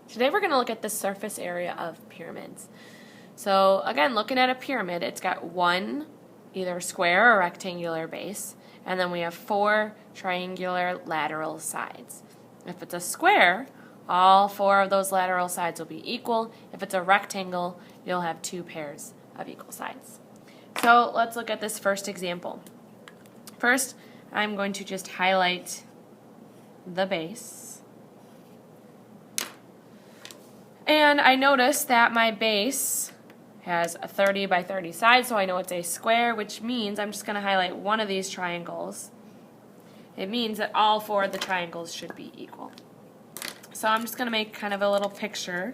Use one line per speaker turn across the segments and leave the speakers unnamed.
Today we're going to look at the surface area of pyramids. So again, looking at a pyramid, it's got one either square or rectangular base, and then we have four triangular lateral sides. If it's a square, all four of those lateral sides will be equal. If it's a rectangle, you'll have two pairs of equal sides. So let's look at this first example. First, I'm going to just highlight the base. And I notice that my base has a 30 by 30 side, so I know it's a square, which means I'm just going to highlight one of these triangles. It means that all four of the triangles should be equal. So I'm just going to make kind of a little picture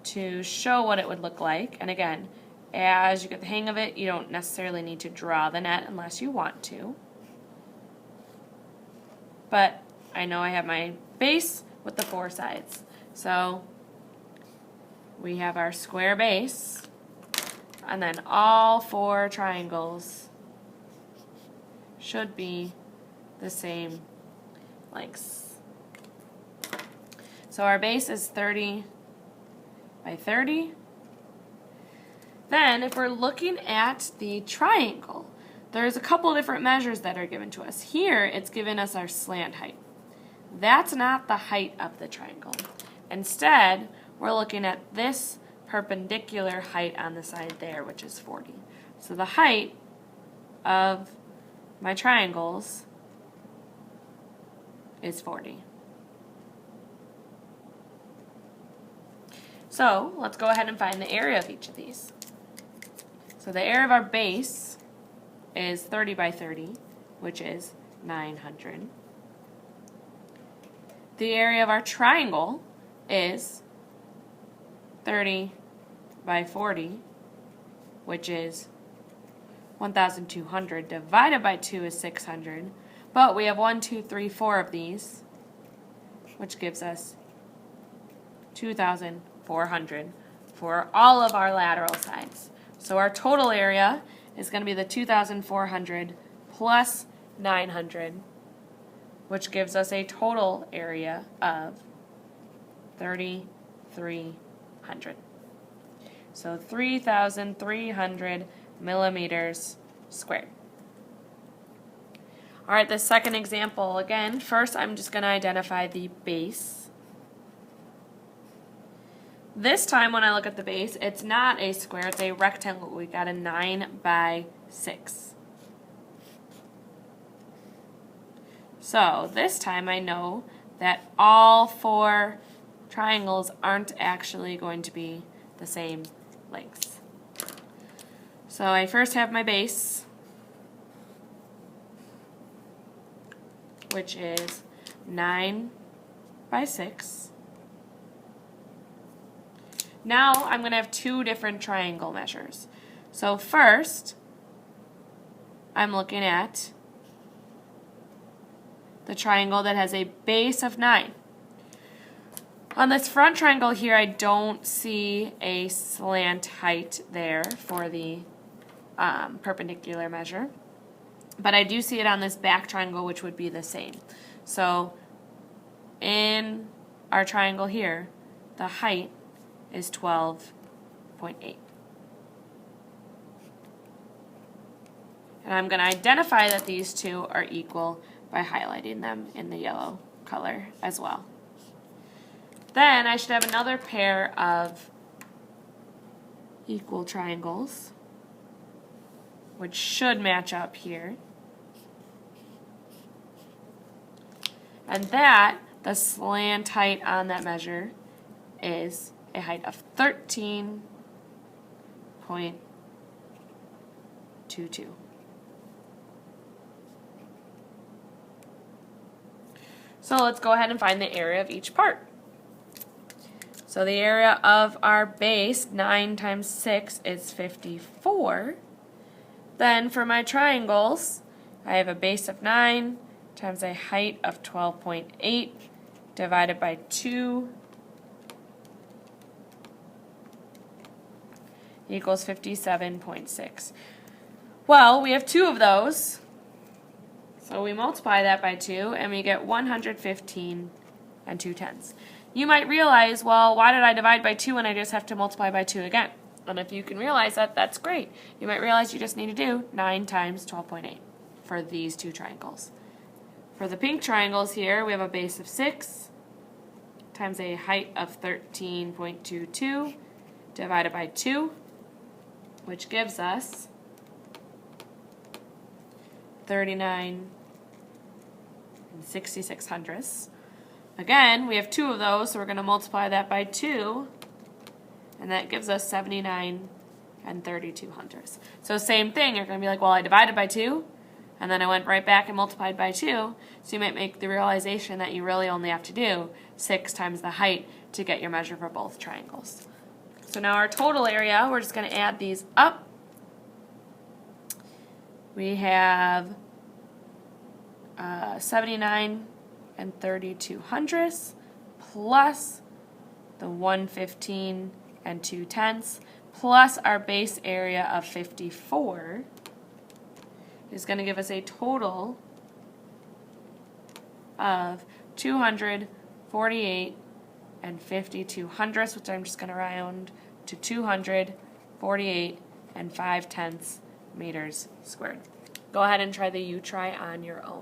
to show what it would look like. And again, as you get the hang of it, you don't necessarily need to draw the net unless you want to. But I know I have my base with the four sides. So we have our square base, and then all four triangles should be the same lengths. So our base is 30 by 30. Then if we're looking at the triangle, there's a couple of different measures that are given to us. Here it's given us our slant height. That's not the height of the triangle. Instead, we're looking at this perpendicular height on the side there, which is 40. So the height of my triangles is 40. So let's go ahead and find the area of each of these. So the area of our base is 30 by 30, which is 900. The area of our triangle is 30 by 40, which is 1,200. Divided by 2 is 600. But we have 1, 2, 3, 4 of these, which gives us 2,400 for all of our lateral sides. So our total area is going to be the 2,400 plus 900, which gives us a total area of 3,300. So 3,300 millimeters squared. All right, the second example, again, first I'm just going to identify the base. This time when I look at the base, it's not a square, it's a rectangle. We got a 9 by 6. So this time I know that all four triangles aren't actually going to be the same lengths. So I first have my base, which is 9 by 6. Now I'm going to have two different triangle measures. So first, I'm looking at the triangle that has a base of 9. On this front triangle here, I don't see a slant height there for the perpendicular measure, but I do see it on this back triangle, which would be the same. So in our triangle here, the height is 12.8. And I'm going to identify that these two are equal by highlighting them in the yellow color as well. Then I should have another pair of equal triangles, which should match up here. And that, the slant height on that measure is a height of 13.22. So let's go ahead and find the area of each part. So the area of our base, 9 times 6, is 54. Then for my triangles, I have a base of 9 times a height of 12.8 divided by 2 equals 57.6. Well, we have two of those, so we multiply that by 2 and we get 115 and 2/10. you might realize, well, why did I divide by 2 when I just have to multiply by 2 again? And if you can realize that, that's great. You might realize you just need to do 9 times 12.8 for these two triangles. For the pink triangles here, we have a base of 6 times a height of 13.22 divided by 2, which gives us 39 66/100ths. Again, we have 2 of those, so we're going to multiply that by 2, and that gives us 79 32/100ths. So same thing, you're going to be like, well, I divided by 2, and then I went right back and multiplied by 2, so you might make the realization that you really only have to do 6 times the height to get your measure for both triangles. So now our total area, we're just going to add these up. We have 79 32/100ths plus the 115 2/10 plus our base area of 54 is going to give us a total of 248 52/100ths, which I'm just going to round to 248 5/10 meters squared. Go ahead and try the U-try on your own.